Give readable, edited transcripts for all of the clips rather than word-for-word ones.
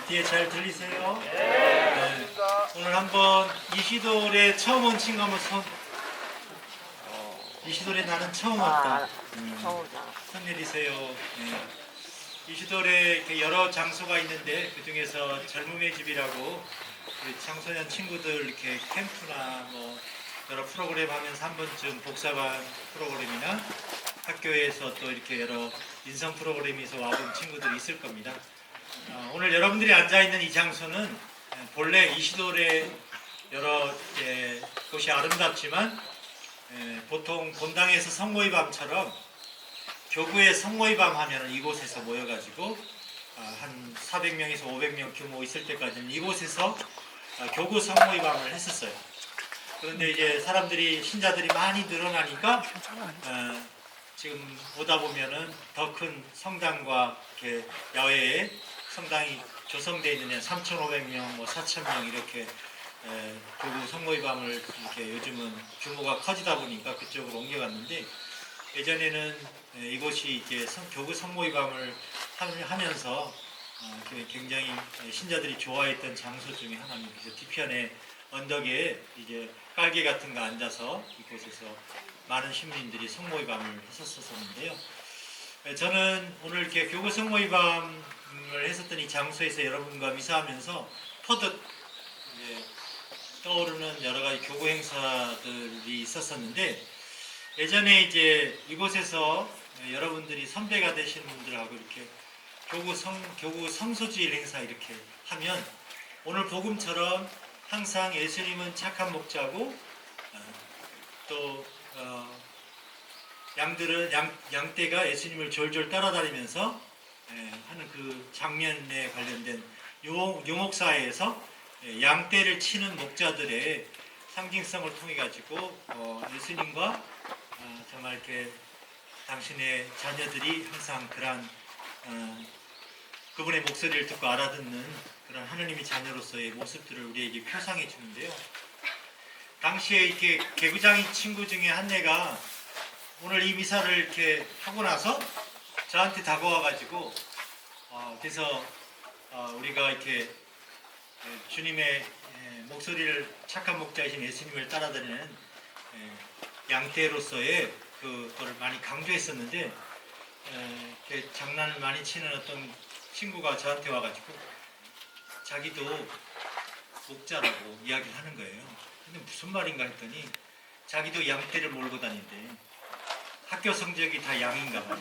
뒤에 잘 들리세요? 네. 오늘 한번 이시돌에 처음 온 친구 한번 이시돌에 나는 처음 왔다. 손 내리세요. 네. 이시돌에 이렇게 여러 장소가 있는데 그 중에서 젊음의 집이라고 우리 청소년 친구들 이렇게 캠프나 뭐 여러 프로그램 하면서 한 번쯤 복사반 프로그램이나 학교에서 또 이렇게 여러 인성 프로그램에서 와본 친구들이 있을 겁니다. 오늘 여러분들이 앉아있는 이 장소는 본래 이시돌의 여러 곳이 아름답지만 보통 본당에서 성모의 밤처럼 교구의 성모의 밤 하면 이곳에서 모여가지고 한 400명에서 500명 규모 있을 때까지는 이곳에서 교구 성모의 밤을 했었어요. 그런데 이제 사람들이 신자들이 많이 늘어나니까 지금 오다 보면은 더 큰 성당과 이렇게 야외에 성당이 조성되어 있는 3,500명, 뭐 4,000명 이렇게 교구 성모의 밤을 이렇게 요즘은 규모가 커지다 보니까 그쪽으로 옮겨갔는데 예전에는 이곳이 이제 교구 성모의 밤을 하면서 굉장히 신자들이 좋아했던 장소 중에 하나입니다. 그래서 뒤편에 언덕에 이제 깔개 같은 거 앉아서 이곳에서 많은 시민들이 성모의 밤을 했었었는데요. 저는 오늘 이렇게 교구 성모의 밤을 했었던 이 장소에서 여러분과 미사하면서 퍼뜩 떠오르는 여러 가지 교구 행사들이 있었었는데 예전에 이제 이곳에서 여러분들이 선배가 되신 분들하고 이렇게 교구 성소주일 행사 이렇게 하면 오늘 복음처럼 항상 예수님은 착한 목자고 또 양떼가 예수님을 졸졸 따라다니면서 하는 그 장면에 관련된 유목사회에서 양떼를 치는 목자들의 상징성을 통해 가지고 예수님과 정말 이렇게 당신의 자녀들이 항상 그러한 그분의 목소리를 듣고 알아듣는 그런 하느님의 자녀로서의 모습들을 우리에게 표상해 주는데요. 당시에 이렇게 개구장이 친구 중에 한 애가 오늘 이 미사를 이렇게 하고 나서 저한테 다가와 가지고 그래서 우리가 이렇게 주님의 목소리를 착한 목자이신 예수님을 따라다니는 양떼로서의 그거를 많이 강조했었는데 이렇게 장난을 많이 치는 어떤 친구가 저한테 와가지고 자기도 목자라고 이야기를 하는 거예요. 근데 무슨 말인가 했더니 자기도 양떼를 몰고 다닌대. 학교 성적이 다 양인가 봐요.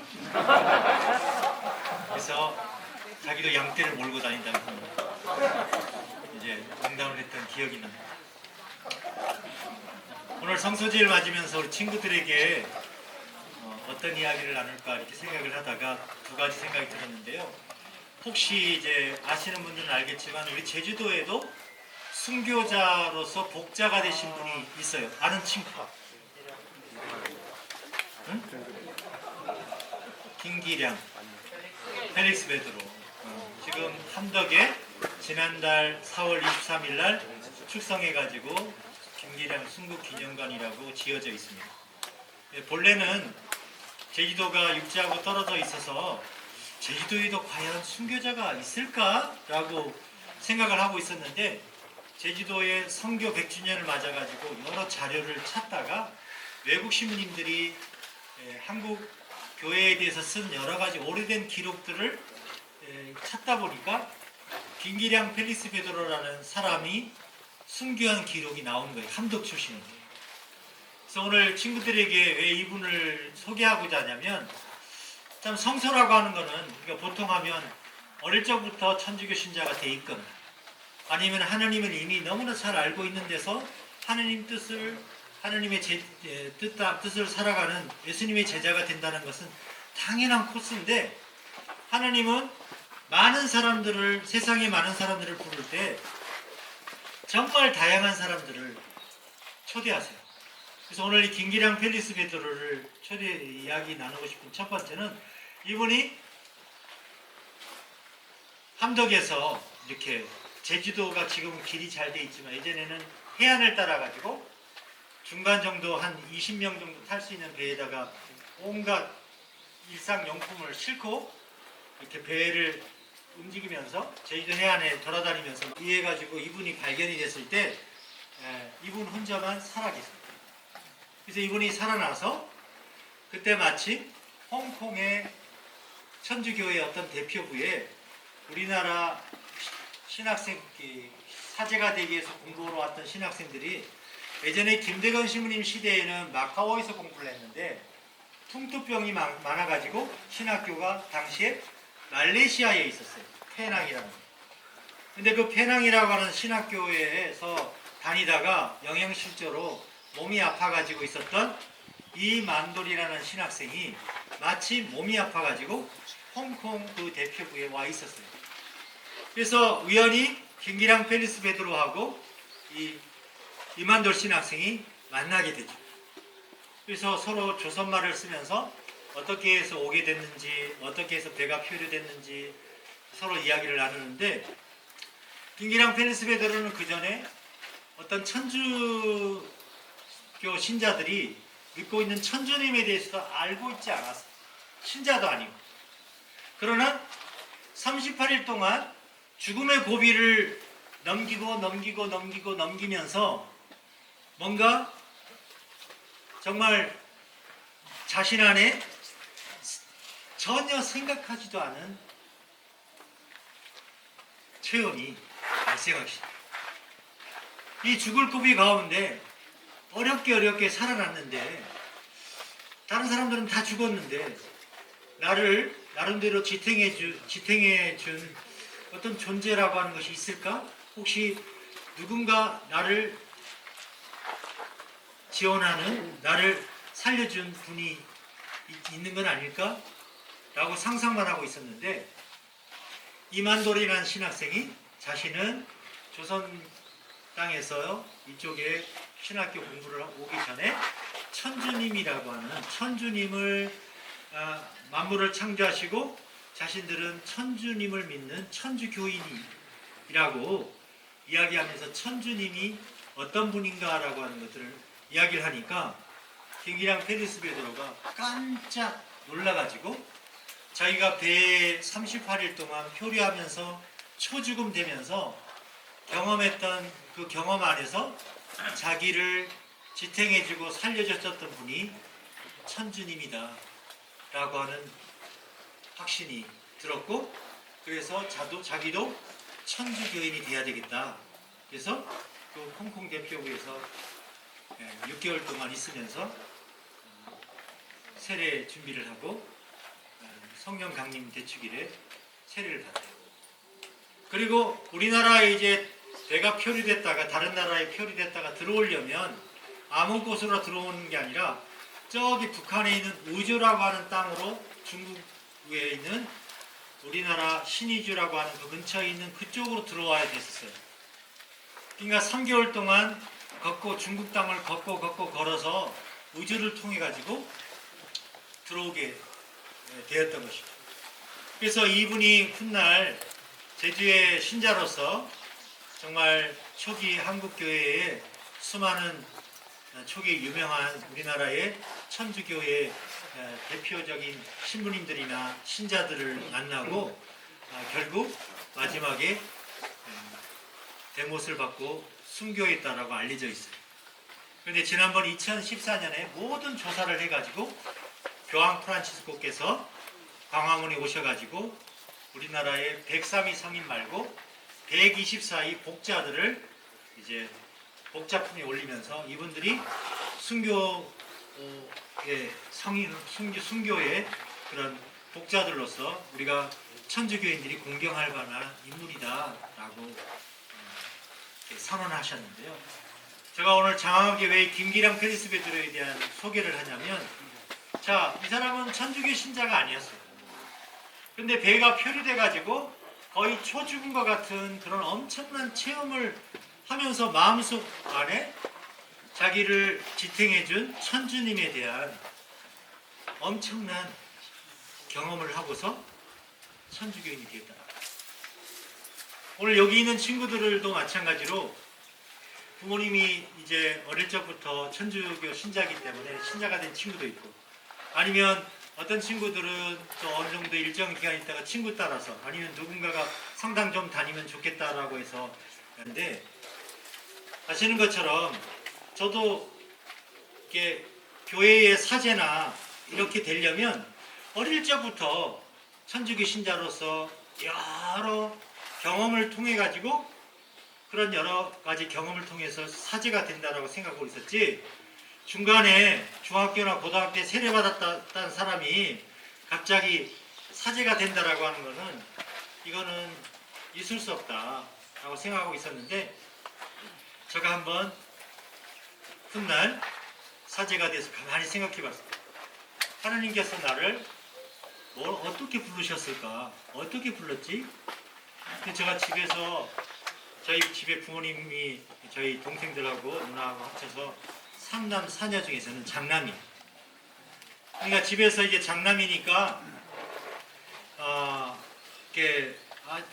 그래서 자기도 양떼를 몰고 다닌다는 이제 농담을 했던 기억이 납니다. 오늘 성소주일 맞으면서 우리 친구들에게 어떤 이야기를 나눌까 이렇게 생각을 하다가 두 가지 생각이 들었는데요. 혹시 이제 아시는 분들은 알겠지만 우리 제주도에도 순교자로서 복자가 되신 분이 있어요. 아는 친구. 응? 김기량, 펠릭스 베드로. 지금 함덕에 지난달 4월 23일 날 출성해가지고 김기량 순국기념관이라고 지어져 있습니다. 본래는 제주도가 육지하고 떨어져 있어서 제주도에도 과연 순교자가 있을까라고 생각을 하고 있었는데 제주도의 선교 100주년을 맞아가지고 여러 자료를 찾다가 외국 신부님들이 한국 교회에 대해서 쓴 여러 가지 오래된 기록들을 찾다 보니까 김기량 펠릭스 베드로라는 사람이 순교한 기록이 나온 거예요. 함덕 출신인데. 그래서 오늘 친구들에게 왜 이분을 소개하고자 하냐면 참 성서라고 하는 거는 우리가 보통 하면 어릴 적부터 천주교 신자가 돼 있거나 아니면 하나님을 이미 너무나 잘 알고 있는 데서 하나님 뜻을 하나님의 뜻을 살아가는 예수님의 제자가 된다는 것은 당연한 코스인데 하나님은 많은 사람들을 세상에 많은 사람들을 부를 때 정말 다양한 사람들을 초대하세요. 그래서 오늘 이 김기량 펠릭스 베드로를 이야기 나누고 싶은 첫 번째는 이분이 함덕에서 이렇게 제주도가 지금은 길이 잘 돼 있지만 예전에는 해안을 따라 가지고 중간 정도 한 20명 정도 탈 수 있는 배에다가 온갖 일상용품을 싣고 이렇게 배를 움직이면서 제주도 해안에 돌아다니면서 이해가지고 이분이 발견이 됐을 때 이분 혼자만 살아계세요. 그래서 이분이 살아나서 그때 마침 홍콩의 천주교회 어떤 대표부에 우리나라 신학생 사제가 되기 위해서 공부하러 왔던 신학생들이 예전에 김대건 신부님 시대에는 마카오에서 공부를 했는데 풍토병이 많아가지고 신학교가 당시에 말레이시아에 있었어요. 페낭이라는. 근데 그 페낭이라고 하는 신학교에서 다니다가 영양실조로 몸이 아파가지고 있었던 이 만돌이라는 신학생이 마침 몸이 아파가지고 홍콩 그 대표부에 와 있었어요. 그래서 우연히 김기랑 펠리스 베드로하고 이 이만돌 신학생이 만나게 되죠. 그래서 서로 조선말을 쓰면서 어떻게 해서 오게 됐는지, 어떻게 해서 배가 표류됐는지 서로 이야기를 나누는데, 김기랑 펠리스 베드로는 그 전에 어떤 천주교 신자들이 믿고 있는 천주님에 대해서도 알고 있지 않았어요. 신자도 아니고. 그러나 38일 동안 죽음의 고비를 넘기면서 뭔가 정말 자신 안에 전혀 생각하지도 않은 체험이 발생하기 시작합니다. 이 죽을 고비 가운데 어렵게 살아났는데 다른 사람들은 다 죽었는데 나를 나름대로 지탱해 준 어떤 존재라고 하는 것이 있을까? 혹시 누군가 나를 지원하는, 나를 살려준 분이 있는 건 아닐까? 라고 상상만 하고 있었는데 이만돌이라는 신학생이 자신은 조선 땅에서 이쪽에 신학교 공부를 오기 전에 천주님이라고 하는 천주님을 만물을 창조하시고 자신들은 천주님을 믿는 천주교인이라고 이야기하면서 천주님이 어떤 분인가라고 하는 것들을 이야기를 하니까 김기랑 펠리스 베드로가 깜짝 놀라가지고 자기가 배에 38일 동안 표류하면서 초죽음 되면서 경험했던 그 경험 안에서 자기를 지탱해주고 살려줬었던 분이 천주님이다 라고 하는 확신이 들었고, 그래서 자기도 천주교인이 돼야 되겠다. 그래서 그 홍콩 대표부에서 6개월 동안 있으면서 세례 준비를 하고 성령 강림 대축일에 세례를 받아요. 그리고 우리나라에 이제 배가 표류됐다가 다른 나라에 표류됐다가 들어오려면 아무 곳으로 들어오는 게 아니라 저기 북한에 있는 의주라고 하는 땅으로 중국에 있는 우리나라 신의주라고 하는 그 근처에 있는 그쪽으로 들어와야 됐었어요. 그러니까 3개월 동안 중국 땅을 걷고 걸어서 의주를 통해 가지고 들어오게 되었던 것이죠. 그래서 이분이 훗날 제주의 신자로서 정말 초기 한국교회에 수많은 초기 유명한 우리나라의 천주교의 대표적인 신부님들이나 신자들을 만나고 결국 마지막에 대못을 받고 순교했다라고 알려져 있어요. 그런데 지난번 2014년에 모든 조사를 해가지고 교황 프란치스코께서 광화문에 오셔가지고 우리나라의 103위 성인 말고 124위 복자들을 이제 복자품에 올리면서 이분들이 순교의 순교의 그런 복자들로서 우리가 천주교인들이 공경할 만한 인물이다라고 선언하셨는데요. 제가 오늘 장황하게 왜 김기랑 펠리스 베드로에 대한 소개를 하냐면, 자, 이 사람은 천주교 신자가 아니었어요. 근데 배가 표류돼가지고 거의 초죽음과 같은 그런 엄청난 체험을 하면서 마음속 안에 자기를 지탱해준 천주님에 대한 엄청난 경험을 하고서 천주교인이 되었다. 오늘 여기 있는 친구들도 마찬가지로 부모님이 이제 어릴 적부터 천주교 신자이기 때문에 신자가 된 친구도 있고, 아니면 어떤 친구들은 또 어느 정도 일정 기간 있다가 친구 따라서 아니면 누군가가 성당 좀 다니면 좋겠다라고 해서 하는데, 아시는 것처럼 저도 이렇게 교회의 사제나 이렇게 되려면 어릴 적부터 천주교 신자로서 여러 경험을 통해 가지고 그런 여러 가지 경험을 통해서 사제가 된다라고 생각하고 있었지, 중간에 중학교나 고등학교 때 세례받았다는 사람이 갑자기 사제가 된다라고 하는 것은 이거는 있을 수 없다라고 생각하고 있었는데, 제가 한번 훗날 사제가 돼서 가만히 생각해 봤습니다. 하나님께서 나를 뭘 어떻게 부르셨을까? 어떻게 불렀지? 제가 집에서 저희 집에 부모님이 저희 동생들하고 누나하고 합쳐서 3남 4녀 중에서는 장남이. 그러니까 집에서 이제 장남이니까 이렇게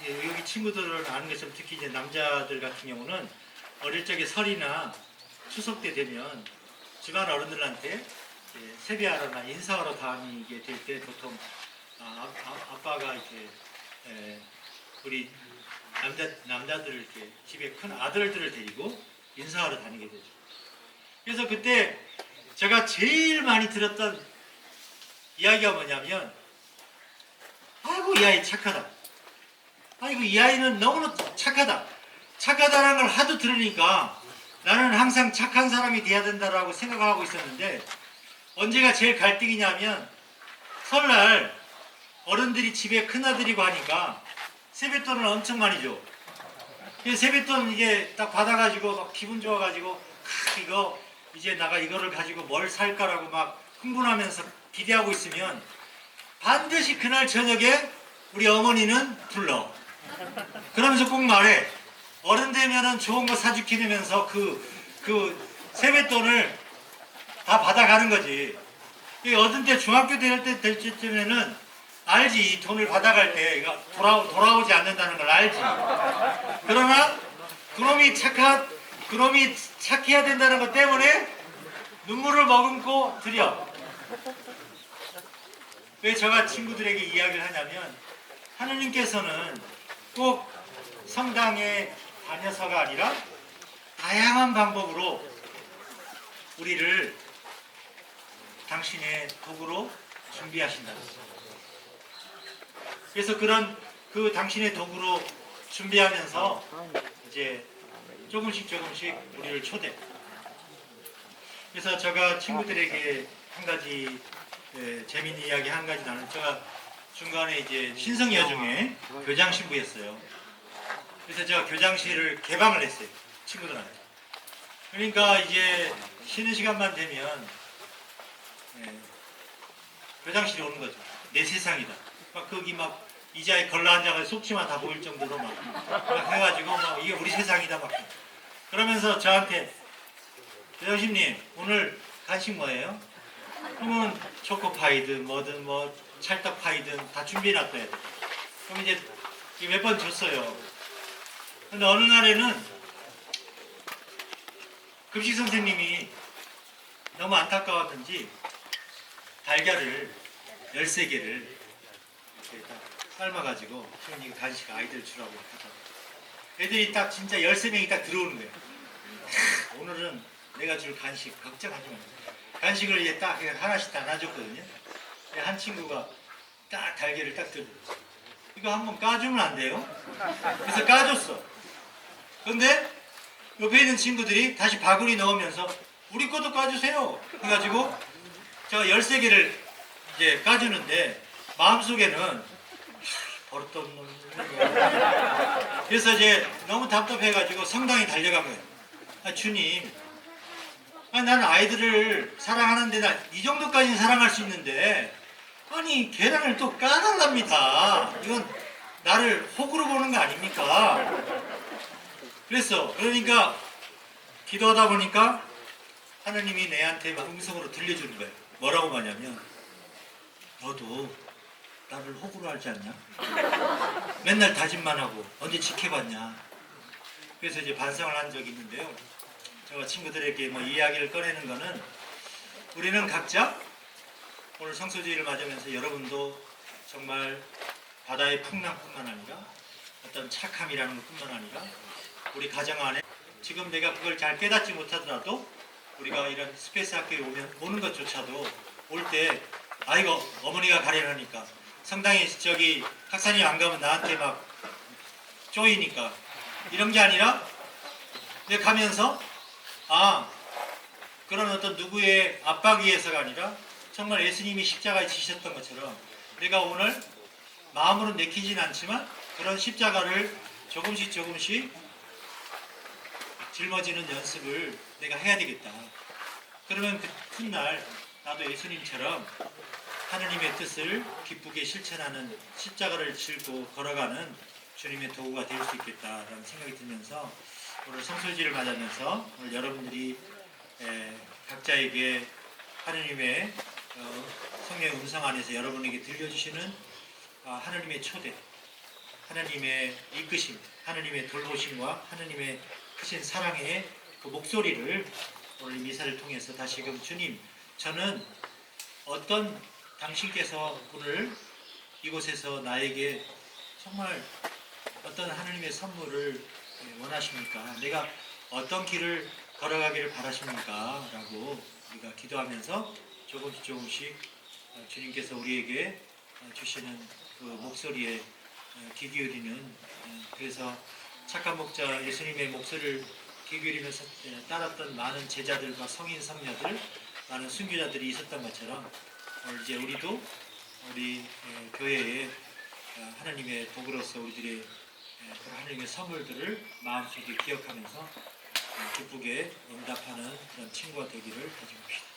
여기 친구들을 아는 것처럼 특히 이제 남자들 같은 경우는 어릴 적에 설이나 추석 때 되면 집안 어른들한테 세배하러나 인사하러 다니게 될 때 보통 아빠가 이렇게 우리 남자들을 이렇게 집에 큰 아들들을 데리고 인사하러 다니게 되죠. 그래서 그때 제가 제일 많이 들었던 이야기가 뭐냐면, 아이고 이 아이 착하다, 아이고 이 아이는 너무나 착하다, 착하다라는 걸 하도 들으니까 나는 항상 착한 사람이 돼야 된다라고 생각을 하고 있었는데, 언제가 제일 갈등이냐면 설날 어른들이 집에 큰아들이고 하니까 세뱃돈을 엄청 많이 줘. 세뱃돈 이게 딱 받아가지고 막 기분 좋아가지고 이거 이제 나가 이거를 가지고 뭘 살까라고 막 흥분하면서 기대하고 있으면 반드시 그날 저녁에 우리 어머니는 불러. 그러면서 꼭 말해. 어른 되면은 좋은 거 사주게 되면서 그 세뱃돈을 다 받아가는 거지. 어떤 때 중학교 될 때쯤에는 알지, 이 돈을 받아갈 때 이거 돌아오지 않는다는 걸 알지. 그러나 그놈이 착해야 된다는 것 때문에 눈물을 머금고 드려. 왜 제가 친구들에게 이야기를 하냐면, 하느님께서는 꼭 성당에 다녀서가 아니라 다양한 방법으로 우리를 당신의 도구로 준비하신다. 그래서 그 당신의 도구로 준비하면서 이제 조금씩 우리를 초대. 그래서 제가 친구들에게 한 가지 재미있는 이야기 한 가지 나는, 제가 중간에 이제 신성여중에 교장 신부였어요. 그래서 제가 교장실을 개방을 했어요, 친구들한테. 그러니까 이제 쉬는 시간만 되면 교장실에 오는 거죠. 내 세상이다. 막 거기 막 의자에 걸러앉아서 속치마 다 보일 정도로 막 해가지고 막 이게 우리 세상이다 막. 그러면서 저한테, 교장님님 오늘 간식 뭐예요? 그러면 초코파이든 뭐든 뭐 찰떡파이든 다 준비해놨어야 돼. 그럼 이제 몇 번 줬어요. 근데 어느 날에는 급식 선생님이 너무 안타까웠는지 달걀을 13개를 이렇게 딱 삶아가지고, 지금 이거 간식 아이들 주라고 하자. 애들이 딱 진짜 13명이 딱 들어오는 거예요. 오늘은 내가 줄 간식 걱정하지 마. 간식을 이제 딱 하나씩 다 놔줬거든요. 한 친구가 딱 달걀을 딱 들고, 이거 한번 까주면 안 돼요? 그래서 까줬어. 근데 옆에 있는 친구들이 다시 바구니 넣으면서 우리 것도 까주세요 해가지고 제가 13개를 이제 까주는데 마음속에는 버릇없는 놈. 그래서 이제 너무 답답해가지고 성당에 달려간 거예요. 주님, 나는 아이들을 사랑하는데 나 이 정도까지는 사랑할 수 있는데 아니 계란을 또 까달랍니다. 이건 나를 호구로 보는 거 아닙니까? 그랬어. 그러니까 기도하다 보니까 하나님이 내한테 막 음성으로 들려주는 거예요. 뭐라고 하냐면, 너도 나를 호구로 알지 않냐? 맨날 다짐만 하고 언제 지켜봤냐? 그래서 이제 반성을 한 적이 있는데요. 제가 친구들에게 뭐 이야기를 꺼내는 거는, 우리는 각자 오늘 성소주의를 맞으면서 여러분도 정말 바다의 풍랑뿐만 아니라 어떤 착함이라는 것뿐만 아니라 우리 가정 안에 지금 내가 그걸 잘 깨닫지 못하더라도 우리가 이런 스페이스 학교에 오는 것조차도 올 때 아이고 어머니가 가려하니까 성당에 저기 학사님 안 가면 나한테 막 쪼이니까 이런 게 아니라 내가 가면서 그런 어떤 누구의 압박 위에서가 아니라 정말 예수님이 십자가에 지셨던 것처럼 내가 오늘 마음으로 내키진 않지만 그런 십자가를 조금씩 짊어지는 연습을 내가 해야 되겠다. 그러면 그 훗날 나도 예수님처럼 하느님의 뜻을 기쁘게 실천하는 십자가를 짊고 걸어가는 주님의 도구가 될 수 있겠다라는 생각이 들면서 오늘 성소주의를 맞으면서 오늘 여러분들이 각자에게 하느님의 성령의 음성 안에서 여러분에게 들려주시는 하느님의 초대, 하느님의 이끄심, 하느님의 돌보심과 하느님의 크신 사랑의 그 목소리를 오늘 미사를 통해서 다시금 주님, 저는 어떤 당신께서 오늘 이곳에서 나에게 정말 어떤 하느님의 선물을 원하십니까? 내가 어떤 길을 걸어가기를 바라십니까? 라고 우리가 기도하면서 조금씩 주님께서 우리에게 주시는 그 목소리에 귀 기울이는 그래서 착한 목자 예수님의 목소리를 귀 기울이면서 따랐던 많은 제자들과 성인 성녀들 많은 순교자들이 있었던 것처럼 오늘 이제 우리도 우리 교회에 하나님의 도구로서 우리들의 그런 하나님의 선물들을 마음속에 기억하면서 기쁘게 응답하는 그런 친구가 되기를 가져봅시다.